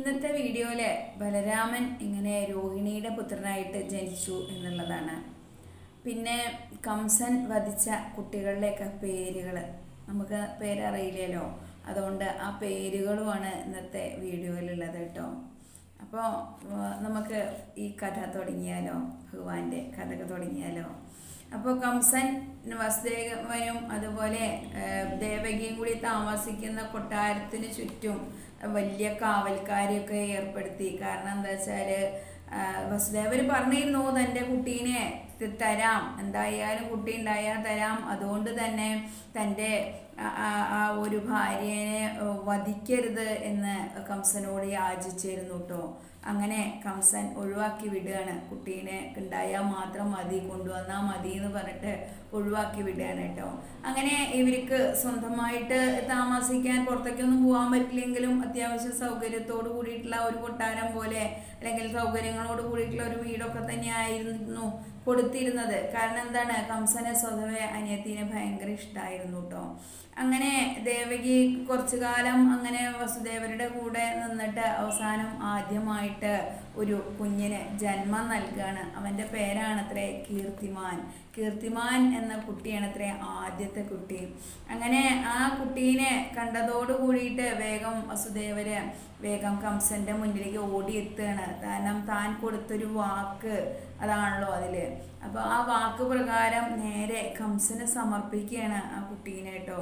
ഇന്നത്തെ വീഡിയോയില് ബലരാമൻ ഇങ്ങനെ രോഹിണിയുടെ പുത്രനായിട്ട് ജനിച്ചു എന്നുള്ളതാണ്. പിന്നെ കംസൻ വധിച്ച കുട്ടികളുടെയൊക്കെ പേരുകൾ നമുക്ക് പേരറിയില്ലല്ലോ, അതുകൊണ്ട് ആ പേരുകളുമാണ് ഇന്നത്തെ വീഡിയോയിലുള്ളത് കേട്ടോ. അപ്പോൾ നമുക്ക് ഈ കഥ തുടങ്ങിയാലോ, ഭഗവാന്റെ കഥകൾ തുടങ്ങിയാലോ. അപ്പോൾ കംസൻ വസുദേവനും അതുപോലെ ദേവകിയും കൂടി താമസിക്കുന്ന കൊട്ടാരത്തിന് ചുറ്റും വലിയ കാവൽക്കാരെയൊക്കെ ഏർപ്പെടുത്തി. കാരണം എന്താ വെച്ചാൽ വസുദേവർ പറഞ്ഞിരുന്നു തൻ്റെ കുട്ടീനെ തരാം, എന്തായാലും കുട്ടി ഉണ്ടായാൽ തരാം, അതുകൊണ്ട് തന്നെ തൻ്റെ ആ ഒരു ഭാര്യനെ വധിക്കരുത് എന്ന് കംസനോട് യാചിച്ചിരുന്നു കേട്ടോ. അങ്ങനെ കംസൻ ഒഴിവാക്കി വിടുകയാണ്. കുട്ടീനെ ഉണ്ടായാൽ മാത്രം മതി, കൊണ്ടുവന്നാൽ മതി എന്ന് പറഞ്ഞിട്ട് ഒഴിവാക്കി വിടുകയാണ് കേട്ടോ. അങ്ങനെ ഇവർക്ക് സ്വന്തമായിട്ട് താമസിക്കാൻ പുറത്തേക്കൊന്നും പോകാൻ പറ്റില്ലെങ്കിലും അത്യാവശ്യം സൗകര്യത്തോട് കൂടിയിട്ടുള്ള ഒരു കൊട്ടാരം പോലെ അല്ലെങ്കിൽ സൗകര്യങ്ങളോട് കൂടിയിട്ടുള്ള ഒരു വീടൊക്കെ തന്നെയായിരുന്നു കൊടുത്തിരുന്നത്. കാരണം എന്താണ്, കംസനെ സ്വതവേ അനിയത്തിനെ ഭയങ്കര ഇഷ്ടമായിരുന്നു കേട്ടോ. അങ്ങനെ ദേവകി കുറച്ചു കാലം അങ്ങനെ വസുദേവരുടെ കൂടെ നിന്നിട്ട് അവസാനം ആദ്യമായിട്ട് ഒരു കുഞ്ഞിന് ജന്മം നൽകുകയാണ്. അവൻ്റെ പേരാണത്രേ കീർത്തിമാൻ. കീർത്തിമാൻ എന്ന കുട്ടിയാണത്രേ ആദ്യത്തെ കുട്ടി. അങ്ങനെ ആ കുട്ടീനെ കണ്ടതോട് കൂടിയിട്ട് വേഗം വസുദേവര് വേഗം കംസന്റെ മുന്നിലേക്ക് ഓടിയെത്തുകയാണ്. കാരണം താൻ കൊടുത്തൊരു വാക്ക് അതാണല്ലോ അതില്. അപ്പോൾ ആ വാക്ക് പ്രകാരം നേരെ കംസന് സമർപ്പിക്കുകയാണ് ആ കുട്ടീനെ കേട്ടോ.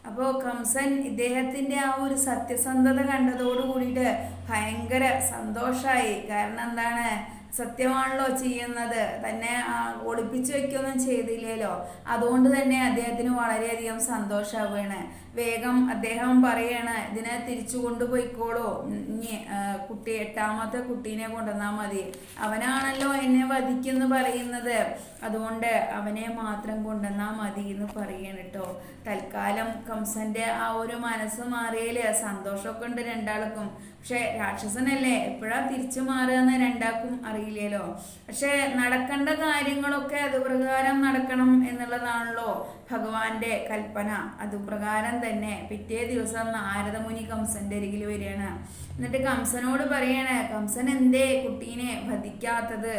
അപ്പോൾ കംസൻ ഇദ്ദേഹത്തിന്റെ ആ ഒരു സത്യസന്ധത കണ്ടതോട് കൂടിയിട്ട് ഭയങ്കര സന്തോഷമായി. കാരണം എന്താണ്, സത്യമാണല്ലോ ചെയ്യുന്നത്, തന്നെ ഒളിപ്പിച്ചു വെക്കൊന്നും ചെയ്തില്ലല്ലോ. അതുകൊണ്ട് തന്നെ അദ്ദേഹത്തിന് വളരെയധികം സന്തോഷമാവുകയാണ്. വേഗം അദ്ദേഹം പറയാണ്, ഇതിനെ തിരിച്ചു കൊണ്ടുപോയിക്കോളൂ, ഇനി കുട്ടി എട്ടാമത്തെ കുട്ടീനെ കൊണ്ടുവന്നാൽ മതി, അവനാണല്ലോ എന്നെ വധിക്കെന്ന് പറയുന്നത്, അതുകൊണ്ട് അവനെ മാത്രം കൊണ്ടുവന്നാൽ മതി എന്ന് പറയാണ് കേട്ടോ. തൽക്കാലം കംസന്റെ ആ ഒരു മനസ്സ് മാറിയതിൽ സന്തോഷമൊക്കെ ഉണ്ട് രണ്ടാൾക്കും. പക്ഷെ രാക്ഷസനല്ലേ, എപ്പോഴാ തിരിച്ചു മാറുകയെന്ന് രണ്ടാൾക്കും അറിയില്ലല്ലോ. പക്ഷെ നടക്കേണ്ട കാര്യങ്ങളൊക്കെ അതുപ്രകാരം നടക്കണം എന്നുള്ളതാണല്ലോ ഭഗവാന്റെ കൽപ്പന. അതുപ്രകാരം തന്നെ പിറ്റേ ദിവസം നാരദമുനി കംസന്റെ അരികിൽ വരികയാണ്. എന്നിട്ട് കംസനോട് പറയാണ്, കംസൻ എന്തേ കുട്ടീനെ വധിക്കാത്തത്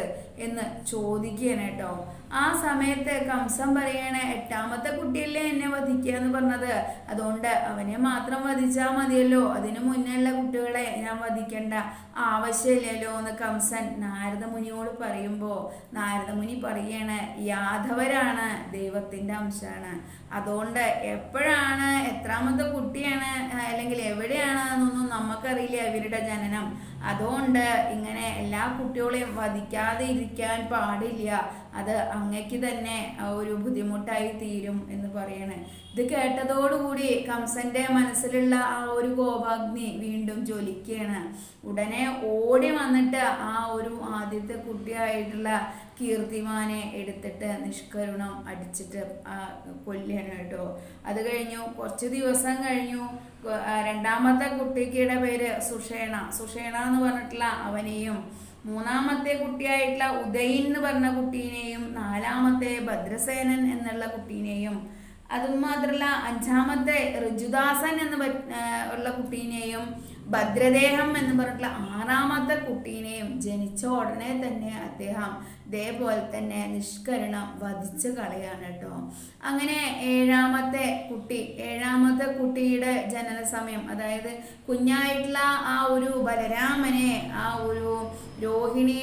എന്ന് ചോദിക്കുകയാണ് കേട്ടോ. ആ സമയത്ത് കംസൻ പറയാണ്, എട്ടാമത്തെ കുട്ടിയല്ലേ എന്നെ വധിക്കുക എന്ന് പറഞ്ഞത്, അതുകൊണ്ട് അവനെ മാത്രം വധിച്ചാൽ മതിയല്ലോ, അതിനു മുന്നേയുള്ള കുട്ടികളെ ഞാൻ വധിക്കേണ്ട ആവശ്യമില്ലല്ലോ എന്ന് കംസൻ നാരദമുനിയോട് പറയുമ്പോൾ നാരദമുനി പറയാണ്, യാദവരാണ് ദൈവത്തിന്റെ അംശമാണ്, അതുകൊണ്ട് എപ്പോഴാണ് എത്രാമത്തെ കുട്ടിയാണ് അല്ലെങ്കിൽ എവിടെയാണ് എന്നൊന്നും നമുക്കറിയില്ല ഇവരുടെ ജനനം, അതുകൊണ്ട് ഇങ്ങനെ എല്ലാ കുട്ടികളെയും വധിക്കാതെ ഇരിക്കാൻ പാടില്ല, അത് അങ്ങക്ക് തന്നെ ഒരു ബുദ്ധിമുട്ടായി തീരും എന്ന് പറയണേ. ഇത് കേട്ടതോടുകൂടി കംസന്റെ മനസ്സിലുള്ള ആ ഒരു കോപാഗ്നി വീണ്ടും ജ്വലിക്കുകയാണ്. ഉടനെ ഓടി വന്നിട്ട് ആ ഒരു ആദ്യത്തെ കുട്ടിയായിട്ടുള്ള കീർത്തിമാനെ എടുത്തിട്ട് നിഷ്കരുണം അടിച്ചിട്ട് കൊല്ലുകയാണ് കേട്ടോ. അത് കഴിഞ്ഞു കുറച്ച് ദിവസം കഴിഞ്ഞു. രണ്ടാമത്തെ കുട്ടിയുടെ പേര് സുഷേണ. സുഷേണ എന്ന് പറഞ്ഞിട്ടുള്ള അവനെയും, മൂന്നാമത്തെ കുട്ടിയായിട്ടുള്ള ഉദയൻ എന്ന് പറഞ്ഞ കുട്ടീനെയും, നാലാമത്തെ ഭദ്രസേനൻ എന്നുള്ള കുട്ടീനെയും, അതും മാത്രമല്ല അഞ്ചാമത്തെ ഋജുദാസൻ എന്ന് ഉള്ള കുട്ടീനെയും, ഭദ്രദേഹം എന്ന് പറഞ്ഞിട്ടുള്ള ആറാമത്തെ കുട്ടീനെയും ജനിച്ച ഉടനെ തന്നെ അദ്ദേഹം ഇതേപോലെ തന്നെ നിഷ്കരണം വധിച്ച് കളയാണ് കേട്ടോ. അങ്ങനെ ഏഴാമത്തെ കുട്ടിയുടെ ജനന സമയം, അതായത് കുഞ്ഞായിട്ടുള്ള ആ ഒരു ബലരാമനെ ആ ഒരു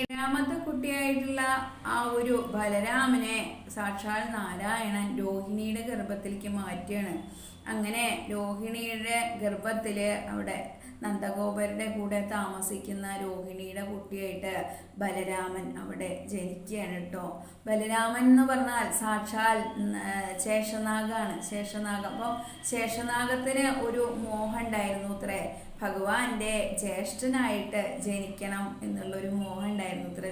ഏഴാമത്തെ കുട്ടിയായിട്ടുള്ള ആ ഒരു ബലരാമനെ സാക്ഷാൽ നാരായണൻ രോഹിണിയുടെ ഗർഭത്തിലേക്ക് മാറ്റുകയാണ്. അങ്ങനെ രോഹിണിയുടെ ഗർഭത്തില് അവിടെ നന്ദഗോപരുടെ കൂടെ താമസിക്കുന്ന രോഹിണിയുടെ കുട്ടിയായിട്ട് ബലരാമൻ അവിടെ ജനിക്കുകയാണ് കേട്ടോ. ബലരാമൻ എന്ന് പറഞ്ഞാൽ സാക്ഷാൽ ശേഷനാഗാണ്, ശേഷനാഗം. അപ്പോൾ ശേഷനാഗത്തിന് ഒരു മോഹം ഉണ്ടായിരുന്നു അത്രേ, ഭഗവാന്റെ ജ്യേഷ്ഠനായിട്ട് ജനിക്കണം എന്നുള്ളൊരു മോഹം ഉണ്ടായിരുന്നു അത്ര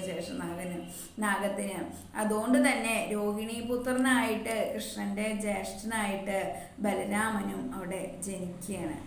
നാഗത്തിന്. അതുകൊണ്ട് തന്നെ രോഹിണി പുത്രനായിട്ട് കൃഷ്ണന്റെ ജ്യേഷ്ഠനായിട്ട് ബലരാമനും അവിടെ ജനിക്കുകയാണ്.